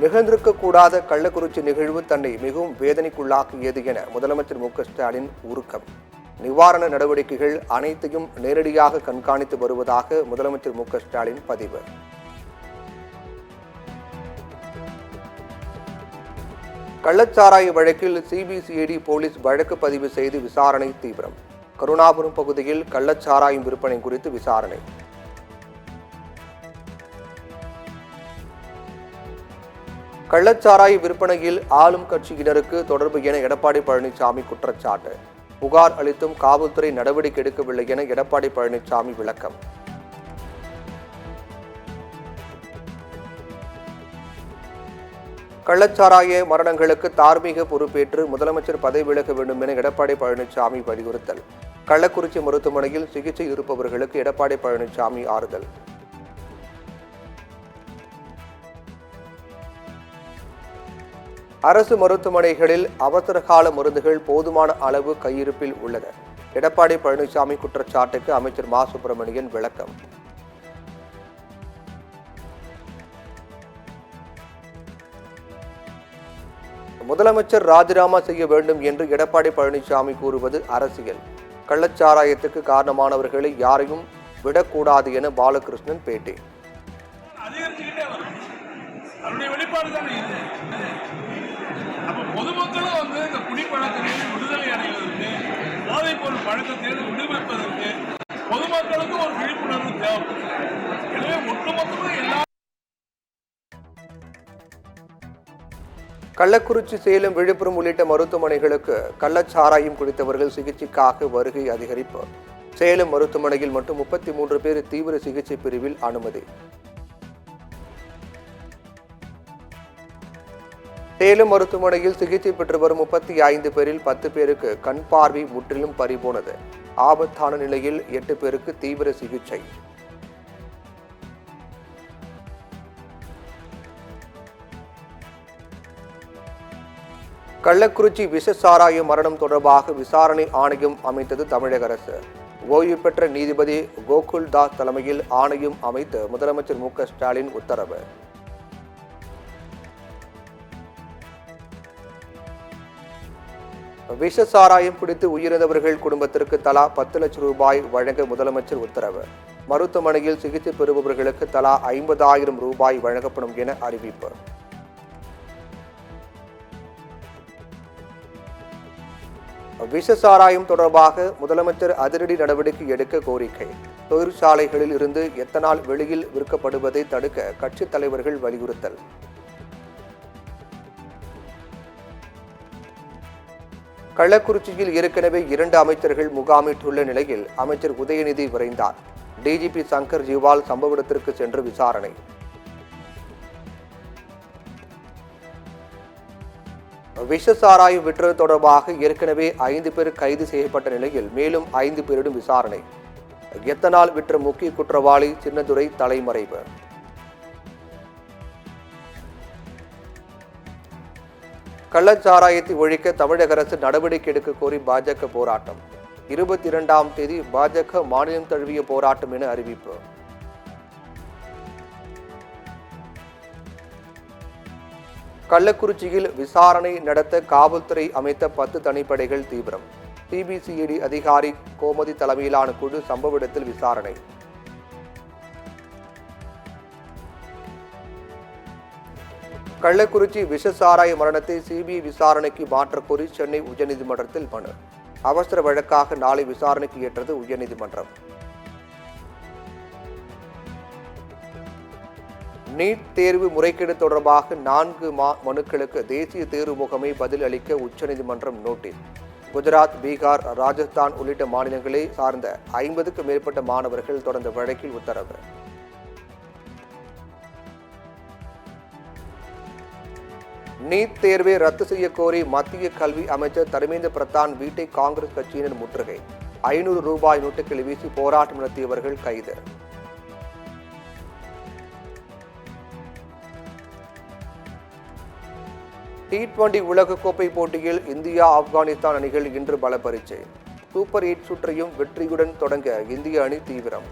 நிகழ்ந்திருக்கக்கூடாத கள்ளக்குறிச்சி நிகழ்வு தன்னை மிகவும் வேதனைக்குள்ளாக்கியது என முதலமைச்சர் மு க ஸ்டாலின் உருக்கம். நிவாரண நடவடிக்கைகள் அனைத்தையும் நேரடியாக கண்காணித்து வருவதாக முதலமைச்சர் மு க ஸ்டாலின் பதிவு. கள்ளச்சாராய வழக்கில் சிபிசிஐடி போலீஸ் வழக்கு பதிவு செய்து விசாரணை தீவிரம். கருணாபுரம் பகுதியில் கள்ளச்சாராயம் விற்பனை குறித்து விசாரணை. கள்ளச்சாராய விற்பனையில் ஆளும் கட்சியினருக்கு தொடர்பு என எடப்பாடி பழனிசாமி குற்றச்சாட்டு. புகார் அளித்தும் காவல்துறை நடவடிக்கை எடுக்கவில்லை என எடப்பாடி பழனிசாமி விளக்கம். கள்ளச்சாராய மரணங்களுக்கு தார்மீக பொறுப்பேற்று முதலமைச்சர் பதவி விலக வேண்டும் என எடப்பாடி பழனிசாமி வலியுறுத்தல். கள்ளக்குறிச்சி மருத்துவமனையில் சிகிச்சை இருப்பவர்களுக்கு எடப்பாடி பழனிசாமி ஆறுதல். அரசு மருத்துவமனைகளில் அவசரகால மருந்துகள் போதுமான அளவு கையிருப்பில் உள்ளது. எடப்பாடி பழனிசாமி குற்றச்சாட்டுக்கு அமைச்சர் மா சுப்பிரமணியன் விளக்கம். முதலமைச்சர் ராஜினாமா செய்ய வேண்டும் என்று எடப்பாடி பழனிசாமி கூறுவது அரசியல். கள்ளச்சாராயத்துக்கு காரணமானவர்களை யாரையும் விடக்கூடாது என பாலகிருஷ்ணன் பேட்டி. பொதுமக்களும் இந்த குடிப்பழக்கத்திலிருந்து விடுதலை அடைவதற்கு, போதைப் பொருள் பழக்கத்திலிருந்து விடுவிப்பதற்கு பொதுமக்களுக்கு ஒரு விழிப்புணர்வு தேவைப்படும். எனவே ஒட்டுமொத்தமாக எல்லா கள்ளக்குறிச்சி, சேலம், விழுப்புரம் உள்ளிட்ட மருத்துவமனைகளுக்கு கள்ளச்சாராயம் குடித்தவர்கள் சிகிச்சைக்காக வருகை அதிகரிப்பு. சேலம் மருத்துவமனையில் மட்டும் 33 பேர் தீவிர சிகிச்சை பிரிவில் அனுமதி. சேலம் மருத்துவமனையில் சிகிச்சை பெற்று வரும் 35 பேரில் 10 பேருக்கு கண் பார்வை முற்றிலும் பறிபோனது. ஆபத்தான நிலையில் 8 பேருக்கு தீவிர சிகிச்சை. கள்ளக்குறிச்சி விஷசாராய மரணம் தொடர்பாக விசாரணை ஆணையம் அமைத்தது தமிழக அரசு. ஓய்வு பெற்ற நீதிபதி கோகுல் தாஸ் தலைமையில் ஆணையம் அமைத்து முதலமைச்சர் மு க ஸ்டாலின் உத்தரவு. விஷசாராயம் குடித்து உயிரிழந்தவர்கள் குடும்பத்திற்கு தலா 10 லட்சம் ரூபாய் வழங்க முதலமைச்சர் உத்தரவு. மருத்துவமனையில் சிகிச்சை பெறுபவர்களுக்கு தலா 50,000 ரூபாய் வழங்கப்படும் என அறிவிப்பு. விஷசாராயம் தொடர்பாக முதலமைச்சர் அதிரடி நடவடிக்கை எடுக்க கோரிக்கை. தொழிற்சாலைகளில் இருந்து எத்தனால் வெளியில் விற்கப்படுவதை தடுக்க கட்சித் தலைவர்கள் வலியுறுத்தல். கள்ளக்குறிச்சியில் ஏற்கனவே 2 அமைச்சர்கள் முகாமிட்டுள்ள நிலையில் அமைச்சர் உதயநிதி விரைந்தார். டிஜிபி சங்கர் ஜிவால் சம்பவ இடத்திற்கு சென்று விசாரணை. விஷசாராய விற்றது தொடர்பாக ஏற்கனவே 5 பேர் கைது செய்யப்பட்ட நிலையில் மேலும் 5 பேரிடம் விசாரணை. எத்தனால் விற்ற முக்கிய குற்றவாளி சின்னதுரை தலைமறைவு. கள்ளச்சாராயத்தை ஒழிக்க தமிழக அரசு நடவடிக்கை எடுக்க கோரி பாஜக போராட்டம். 22ஆம் தேதி பாஜக மாநிலம் தழுவிய போராட்டம் என அறிவிப்பு. கள்ளக்குறிச்சியில் விசாரணை நடத்த காவல்துறை அமைத்த 10 தனிப்படைகள் தீவிரம். சிபிசிஐடி அதிகாரி கோமதி தலைமையிலான குழு சம்பவ இடத்தில் விசாரணை. கள்ளக்குறிச்சி விஷசாராய மரணத்தை சிபிஐ விசாரணைக்கு மாற்றக்கோரி சென்னை உயர்நீதிமன்றத்தில் மனு. அவசர வழக்காக நாளை விசாரணைக்கு ஏற்றது உயர்நீதிமன்றம். நீட் தேர்வு முறைகேடு தொடர்பாக 4 மனுக்களுக்கு தேசிய தேர்வு முகமை பதில் அளிக்க உச்சநீதிமன்றம் நோட்டீஸ். குஜராத், பீகார், ராஜஸ்தான் உள்ளிட்ட மாநிலங்களை சார்ந்த 50க்கும் மேற்பட்ட மாணவர்கள் தொடர்ந்த வழக்கில் உத்தரவு. நீட் தேர்வை ரத்து செய்ய கோரி மத்திய கல்வி அமைச்சர் தர்மேந்திர பிரதான் வீட்டை காங்கிரஸ் கட்சியினர் முற்றுகை. 500 ரூபாய் நோட்டுகளை வீசி போராட்டம் நடத்தியவர்கள் கைது. T20 உலகக்கோப்பை போட்டியில் இந்தியா, ஆப்கானிஸ்தான் அணிகள் இன்று பல பரீட்சை. சூப்பர் 8 சுற்றையும் வெற்றியுடன் தொடங்க இந்திய அணி தீவிரம்.